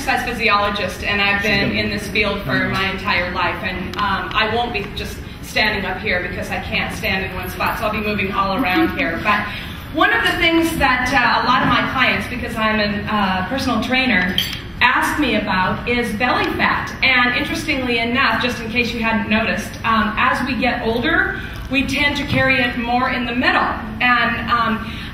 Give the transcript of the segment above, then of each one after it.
exercise physiologist, and I've been in this field for my entire life, and I won't be just standing up here because I can't stand in one spot, so I'll be moving all around here. But one of the things that a lot of my clients, because I'm a personal trainer, ask me about is belly fat. And interestingly enough, just in case you hadn't noticed, as we get older, we tend to carry it more in the middle. And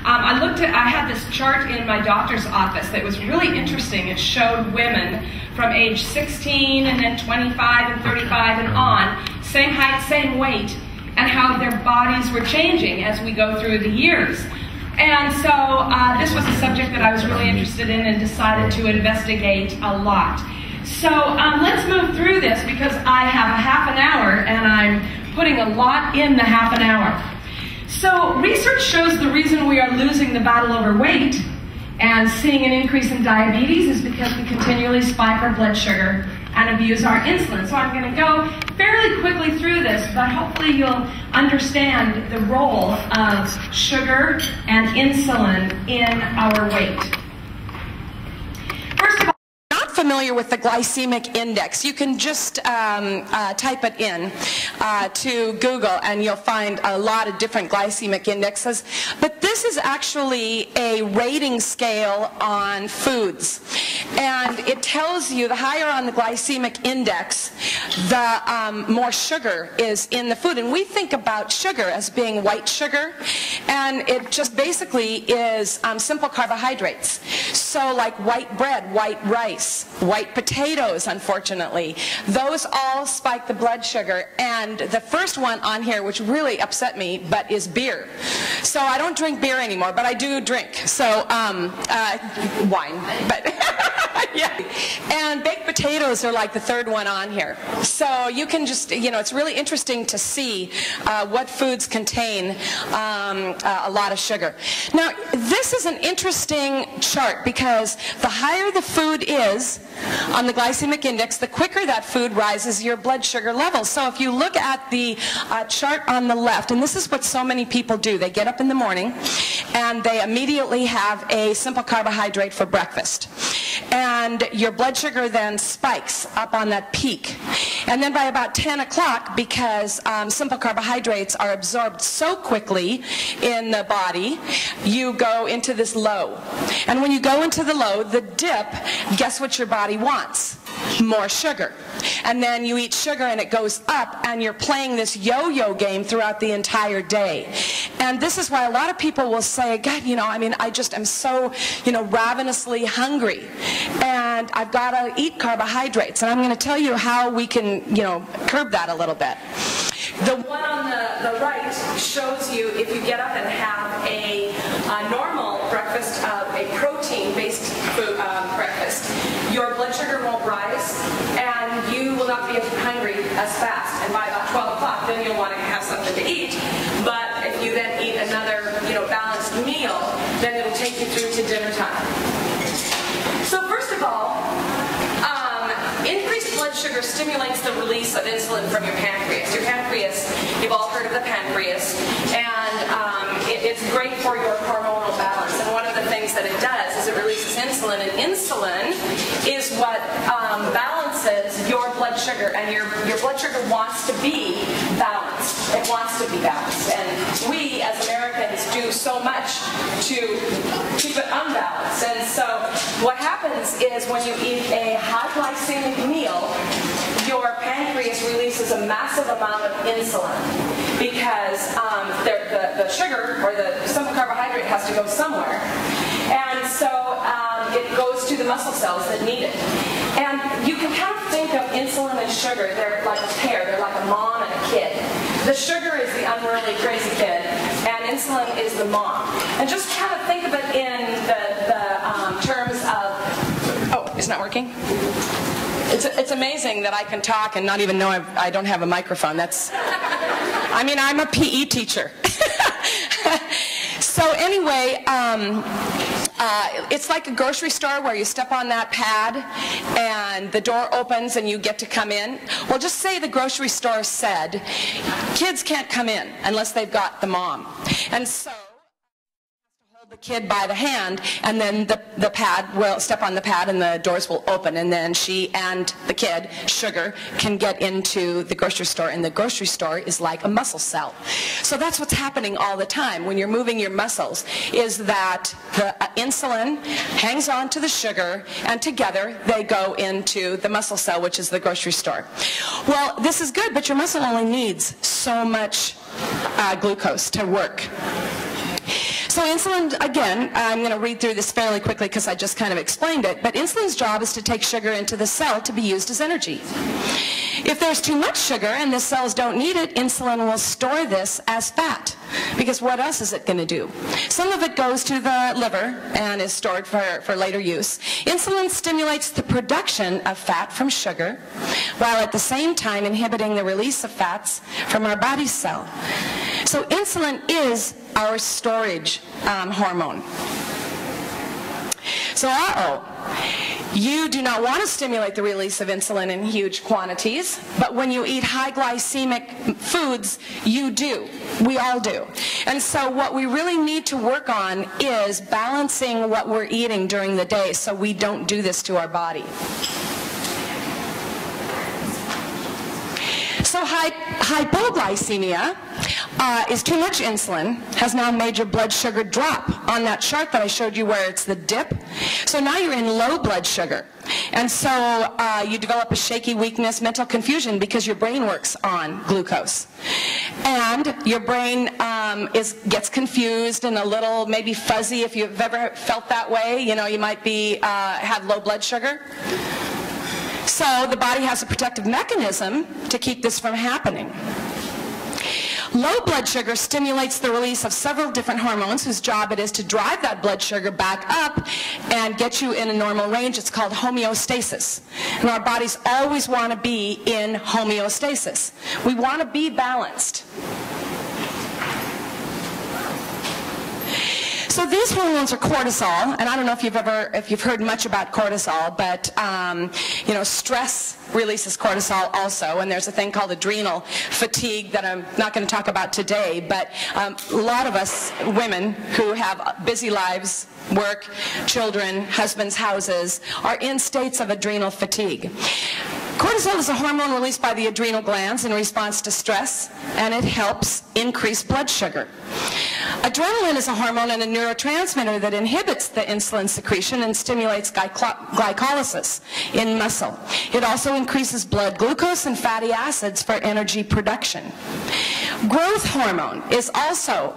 I had this chart in my doctor's office that was really interesting. It showed women from age 16 and then 25 and 35 and on, same height, same weight, and how their bodies were changing as we go through the years. And so this was a subject that I was really interested in and decided to investigate a lot. So let's move through this because I have a half an hour and I'm putting a lot in the half an hour. So research shows the reason we are losing the battle over weight and seeing an increase in diabetes is because we continually spike our blood sugar and abuse our insulin. So I'm going to go fairly quickly through this, but hopefully you'll understand the role of sugar and insulin in our weight. First of all, familiar with the glycemic index, you can just type it in to Google and you'll find a lot of different glycemic indexes. But this is actually a rating scale on foods. And it tells you the higher on the glycemic index, the more sugar is in the food. And we think about sugar as being white sugar. And it just basically is simple carbohydrates. So like white bread, white rice, white potatoes, unfortunately. Those all spike the blood sugar. And the first one on here, which really upset me, but is beer. So I don't drink beer anymore, but I do drink. So wine, but yeah. And baked potatoes are like the third one on here. So you can just, it's really interesting to see what foods contain a lot of sugar. Now, this is an interesting chart because the higher the food is on the glycemic index, the quicker that food rises your blood sugar levels. So if you look at the chart on the left, and this is what so many people do, they get up in the morning and they immediately have a simple carbohydrate for breakfast. And your blood sugar then spikes up on that peak. And then by about 10 o'clock, because simple carbohydrates are absorbed so quickly in the body, you go into this low. And when you go into the low, the dip, guess what your body wants? More sugar. And then you eat sugar and it goes up and you're playing this yo-yo game throughout the entire day. And this is why a lot of people will say, God, I'm so, ravenously hungry and I've got to eat carbohydrates. And I'm going to tell you how we can, curb that a little bit. The one on the right shows you if you get up and have a normal breakfast, a protein-based food breakfast, your blood sugar won't rise and you will not be as hungry as fast. And by about 12 o'clock, then you'll want to have something to eat. But if you then eat another, balanced meal, then it'll take you through to dinner time. So first of all, increased blood sugar stimulates the release of insulin from your pancreas. Your pancreas, you've all heard of the pancreas, and it's great for your hormonal balance. And one of the things that it does is it releases insulin, and insulin is what balances your blood sugar, and your blood sugar wants to be balanced. It wants to be balanced, and we as Americans do so much to keep it unbalanced. And so what happens is when you eat a high glycemic meal, your pancreas releases a massive amount of insulin because the sugar or the simple carbohydrate has to go somewhere. And so it goes to the muscle cells that need it. And you can kind of think of insulin and sugar, they're like a pair, they're like a mom and a kid. The sugar is the unruly crazy kid, and insulin is the mom. And just kind of think of it in the terms of, oh, it's not working? It's amazing that I can talk and not even know I don't have a microphone. I'm a PE teacher. So anyway, it's like a grocery store where you step on that pad and the door opens and you get to come in. Well, just say the grocery store said, kids can't come in unless they've got the mom. And so the kid by the hand, and then the pad will step on the pad and the doors will open, and then she and the kid, Sugar, can get into the grocery store, and the grocery store is like a muscle cell. So that's what's happening all the time when you're moving your muscles, is that the insulin hangs on to the sugar, and together they go into the muscle cell, which is the grocery store. Well, this is good, but your muscle only needs so much glucose to work. So insulin, again, I'm going to read through this fairly quickly because I just kind of explained it, but insulin's job is to take sugar into the cell to be used as energy. If there's too much sugar and the cells don't need it, insulin will store this as fat, because what else is it going to do? Some of it goes to the liver and is stored for later use. Insulin stimulates the production of fat from sugar, while at the same time inhibiting the release of fats from our body cell. So insulin is our storage hormone. So, you do not want to stimulate the release of insulin in huge quantities, but when you eat high glycemic foods, you do. We all do. And so what we really need to work on is balancing what we're eating during the day so we don't do this to our body. So hypoglycemia is too much insulin, has now made your blood sugar drop on that chart that I showed you where it's the dip. So now you're in low blood sugar. And so you develop a shaky weakness, mental confusion, because your brain works on glucose. And your brain gets confused and a little maybe fuzzy. If you've ever felt that way, you know, you might be have low blood sugar. So the body has a protective mechanism to keep this from happening. Low blood sugar stimulates the release of several different hormones whose job it is to drive that blood sugar back up and get you in a normal range. It's called homeostasis. And our bodies always want to be in homeostasis. We want to be balanced. So these hormones are cortisol, and I don't know if you've heard much about cortisol, but you know, stress releases cortisol also, and there's a thing called adrenal fatigue that I'm not going to talk about today, but a lot of us women who have busy lives, work, children, husbands, houses, are in states of adrenal fatigue. Cortisol is a hormone released by the adrenal glands in response to stress, and it helps increase blood sugar. Adrenaline is a hormone and a neurotransmitter that inhibits the insulin secretion and stimulates glycolysis in muscle. It also increases blood glucose and fatty acids for energy production. Growth hormone is also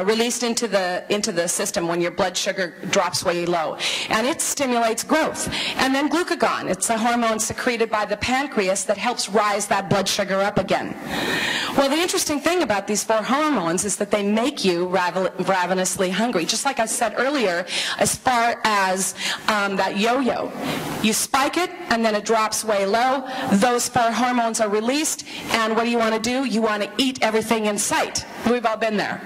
released into the system when your blood sugar drops way low, and it stimulates growth. And then glucagon, it's a hormone secreted by the pancreas that helps rise that blood sugar up again. Well, the interesting thing about these four hormones is that they make you ravenously hungry. Just like I said earlier, as far as that yo-yo, you spike it and then it drops way low. Those four hormones are released, and what do you want to do? You want to eat everything in sight. We've all been there.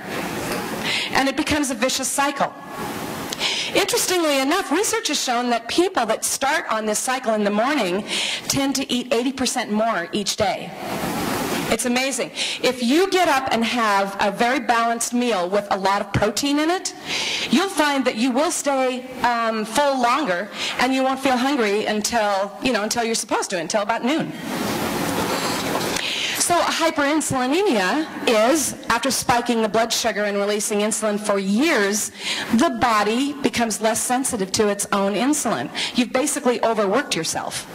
And it becomes a vicious cycle. Interestingly enough, research has shown that people that start on this cycle in the morning tend to eat 80% more each day. It's amazing. If you get up and have a very balanced meal with a lot of protein in it, you'll find that you will stay full longer, and you won't feel hungry until you're supposed to, until about noon. So hyperinsulinemia is, after spiking the blood sugar and releasing insulin for years, the body becomes less sensitive to its own insulin. You've basically overworked yourself.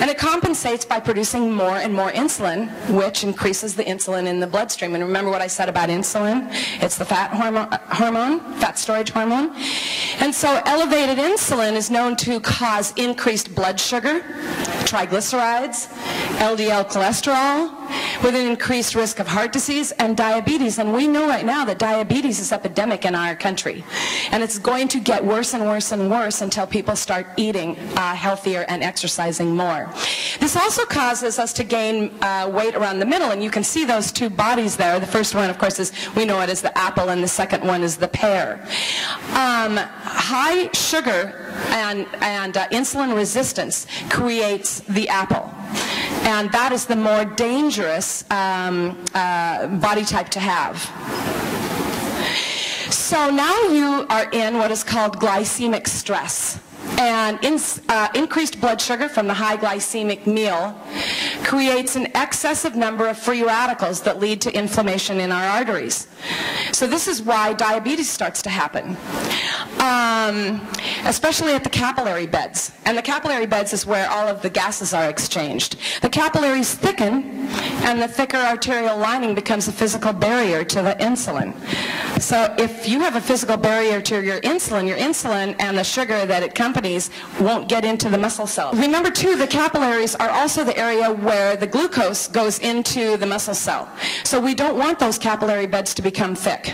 And it compensates by producing more and more insulin, which increases the insulin in the bloodstream. And remember what I said about insulin? It's the fat hormone, fat storage hormone. And so elevated insulin is known to cause increased blood sugar, triglycerides, LDL cholesterol, with an increased risk of heart disease and diabetes. And we know right now that diabetes is epidemic in our country. And it's going to get worse and worse and worse until people start eating healthier and exercising more. This also causes us to gain weight around the middle, and you can see those two bodies there. The first one, of course, is, we know it as the apple, and the second one is the pear. High sugar and insulin resistance creates the apple. And that is the more dangerous body type to have. So now you are in what is called glycemic stress. And increased blood sugar from the high glycemic meal creates an excessive number of free radicals that lead to inflammation in our arteries. So this is why diabetes starts to happen, especially at the capillary beds. And the capillary beds is where all of the gases are exchanged. The capillaries thicken, and the thicker arterial lining becomes a physical barrier to the insulin. So if you have a physical barrier to your insulin and the sugar that it accompanies won't get into the muscle cell. Remember too, the capillaries are also the area where the glucose goes into the muscle cell. So we don't want those capillary beds to become thick.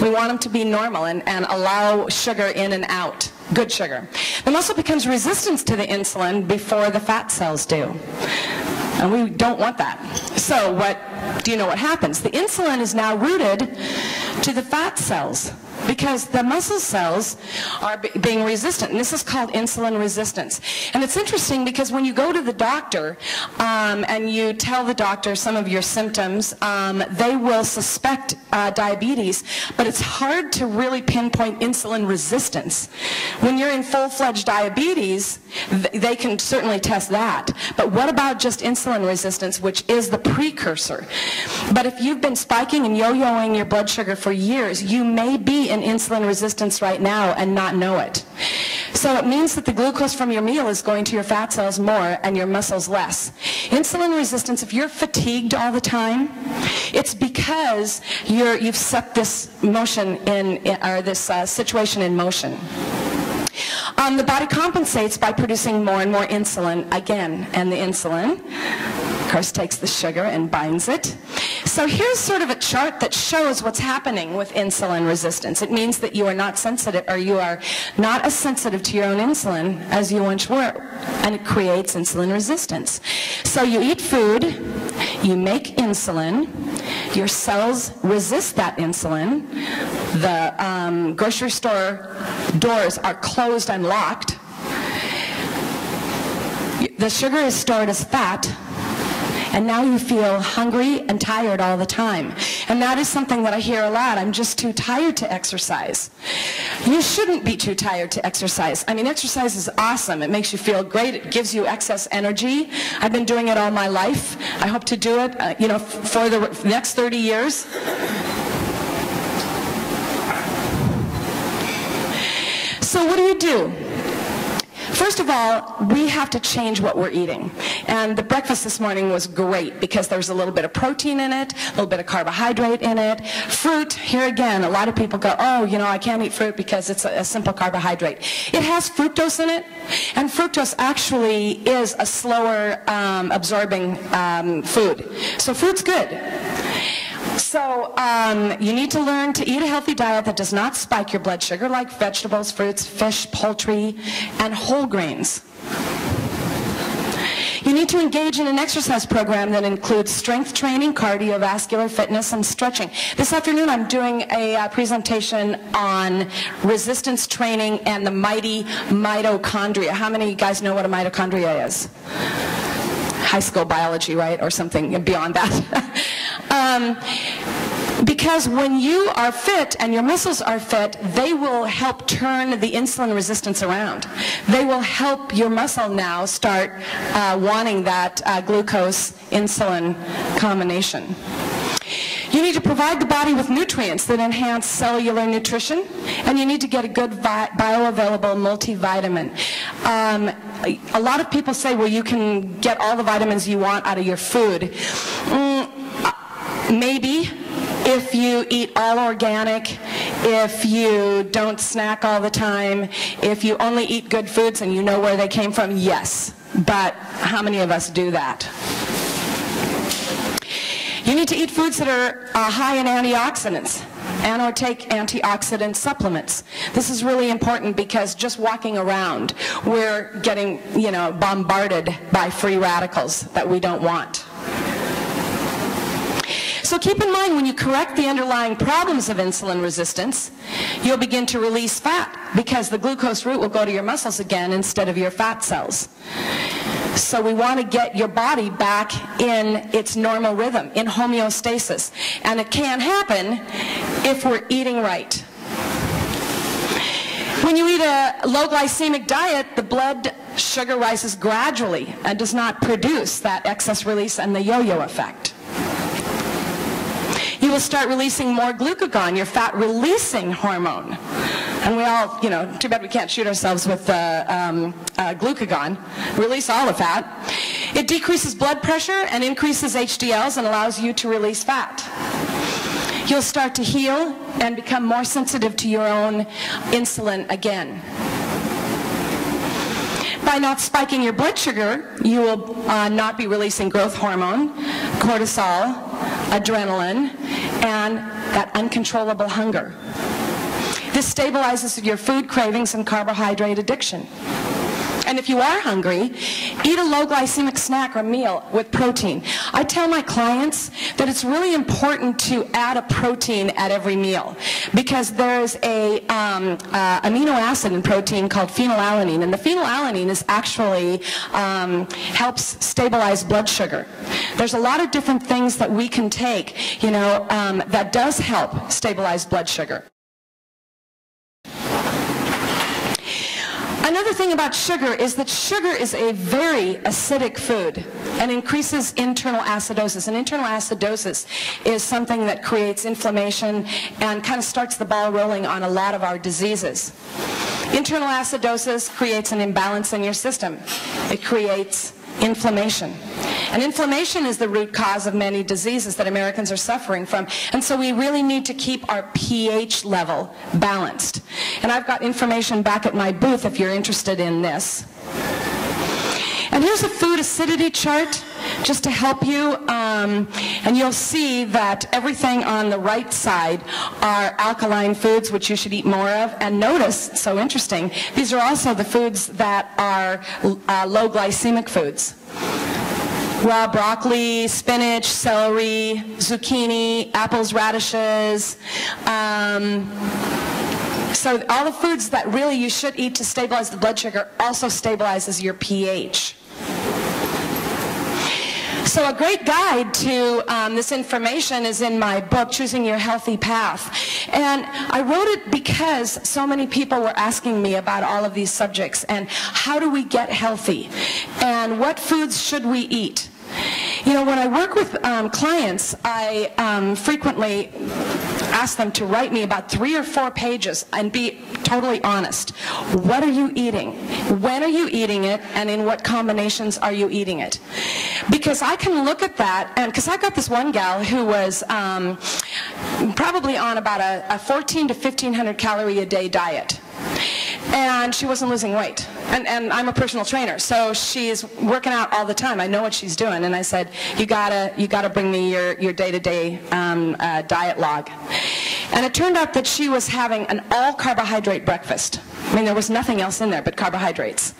We want them to be normal and allow sugar in and out, good sugar. The muscle becomes resistant to the insulin before the fat cells do. And we don't want that. So do you know what happens? The insulin is now rooted to the fat cells because the muscle cells are being resistant. And this is called insulin resistance. And it's interesting because when you go to the doctor and you tell the doctor some of your symptoms, they will suspect diabetes, but it's hard to really pinpoint insulin resistance. When you're in full-fledged diabetes, they can certainly test that. But what about just insulin resistance, which is the precursor? But if you've been spiking and yo-yoing your blood sugar for years, you may be in insulin resistance right now and not know it. So it means that the glucose from your meal is going to your fat cells more and your muscles less. Insulin resistance, if you're fatigued all the time, it's because you've set this motion or this situation in motion. The body compensates by producing more and more insulin again, and the insulin, of course, takes the sugar and binds it. So here's sort of a chart that shows what's happening with insulin resistance. It means that you are not sensitive, or you are not as sensitive to your own insulin as you once were, and it creates insulin resistance. So you eat food, you make insulin, your cells resist that insulin, the grocery store doors are closed and locked, the sugar is stored as fat, and now you feel hungry and tired all the time. And that is something that I hear a lot. I'm just too tired to exercise. You shouldn't be too tired to exercise. I mean, exercise is awesome. It makes you feel great. It gives you excess energy. I've been doing it all my life. I hope to do it, for the next 30 years. So what do? First of all, we have to change what we're eating. And the breakfast this morning was great because there's a little bit of protein in it, a little bit of carbohydrate in it. Fruit, here again, a lot of people go, oh, I can't eat fruit because it's a simple carbohydrate. It has fructose in it, and fructose actually is a slower absorbing food. So fruit's good. So you need to learn to eat a healthy diet that does not spike your blood sugar, like vegetables, fruits, fish, poultry, and whole grains. You need to engage in an exercise program that includes strength training, cardiovascular fitness, and stretching. This afternoon I'm doing a presentation on resistance training and the mighty mitochondria. How many of you guys know what a mitochondria is? High school biology, right? Or something beyond that. Because when you are fit and your muscles are fit, they will help turn the insulin resistance around. They will help your muscle now start wanting that glucose-insulin combination. You need to provide the body with nutrients that enhance cellular nutrition, and you need to get a good bioavailable multivitamin. A lot of people say, well, you can get all the vitamins you want out of your food. Maybe, if you eat all organic, if you don't snack all the time, if you only eat good foods and you know where they came from, yes. But how many of us do that? You need to eat foods that are high in antioxidants and/or take antioxidant supplements. This is really important because just walking around, we're getting, bombarded by free radicals that we don't want. So keep in mind, when you correct the underlying problems of insulin resistance, you'll begin to release fat because the glucose route will go to your muscles again instead of your fat cells. So we want to get your body back in its normal rhythm, in homeostasis. And it can happen if we're eating right. When you eat a low glycemic diet, the blood sugar rises gradually and does not produce that excess release and the yo-yo effect. You will start releasing more glucagon, your fat-releasing hormone. And we all, too bad we can't shoot ourselves with glucagon. Release all the fat. It decreases blood pressure and increases HDLs and allows you to release fat. You'll start to heal and become more sensitive to your own insulin again. By not spiking your blood sugar, you will not be releasing growth hormone, cortisol, adrenaline, and that uncontrollable hunger. This stabilizes your food cravings and carbohydrate addiction. And if you are hungry, eat a low glycemic snack or meal with protein. I tell my clients that it's really important to add a protein at every meal because there's a amino acid in protein called phenylalanine, and the phenylalanine is actually helps stabilize blood sugar. There's a lot of different things that we can take, that does help stabilize blood sugar. Another thing about sugar is that sugar is a very acidic food and increases internal acidosis. And internal acidosis is something that creates inflammation and kind of starts the ball rolling on a lot of our diseases. Internal acidosis creates an imbalance in your system. It creates inflammation. And inflammation is the root cause of many diseases that Americans are suffering from. And so we really need to keep our pH level balanced. And I've got information back at my booth if you're interested in this. And here's a food acidity chart just to help you. And you'll see that everything on the right side are alkaline foods, which you should eat more of. And notice, so interesting, these are also the foods that are low glycemic foods. Raw broccoli, spinach, celery, zucchini, apples, radishes. So all the foods that really you should eat to stabilize the blood sugar also stabilizes your pH. So a great guide to this information is in my book, Choosing Your Healthy Path. And I wrote it because so many people were asking me about all of these subjects and how do we get healthy and what foods should we eat. When I work with clients, I frequently ask them to write me about 3 or 4 pages and be totally honest. What are you eating? When are you eating it? And in what combinations are you eating it? Because I can look at that, and because I got this one gal who was probably on about a 1,400 to 1,500 calorie a day diet. And she wasn't losing weight. And I'm a personal trainer, so she's working out all the time. I know what she's doing. And I said, you gotta bring me your day-to-day diet log. And it turned out that she was having an all-carbohydrate breakfast. I mean, there was nothing else in there but carbohydrates.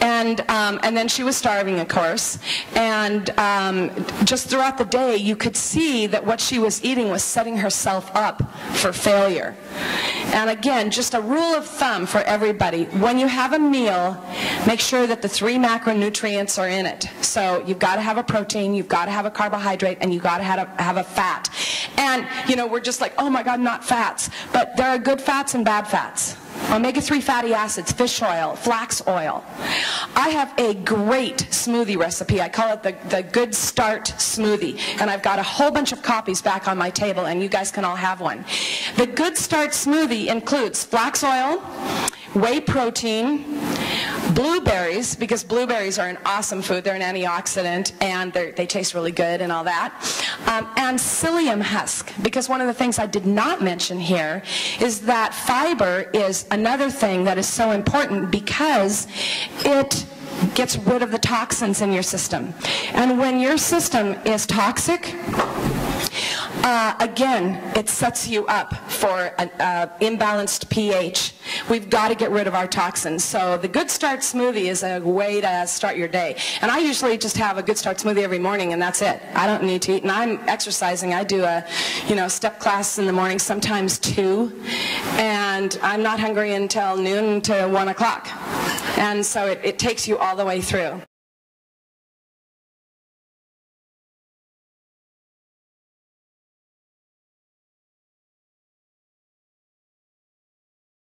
And then she was starving, of course. And just throughout the day, you could see that what she was eating was setting herself up for failure. And again, just a rule of thumb for everybody. When you have a meal, make sure that the 3 macronutrients are in it. So you've got to have a protein, you've got to have a carbohydrate, and you've got to have a fat. And, we're just like, oh my God, not fats. But there are good fats and bad fats. Omega-3 fatty acids, fish oil, flax oil. I have a great smoothie recipe. I call it the Good Start Smoothie. And I've got a whole bunch of copies back on my table, and you guys can all have one. The Good Start Smoothie includes flax oil, whey protein, blueberries, because blueberries are an awesome food. They're an antioxidant, and they taste really good and all that. And psyllium husk, because one of the things I did not mention here is that fiber is another thing that is so important because it gets rid of the toxins in your system. And when your system is toxic, again, it sets you up for an imbalanced pH. We've got to get rid of our toxins. So the Good Start Smoothie is a way to start your day. And I usually just have a Good Start Smoothie every morning, and that's it. I don't need to eat. And I'm exercising. I do a step class in the morning, sometimes 2. And I'm not hungry until noon to 1 o'clock. And so it takes you all the way through.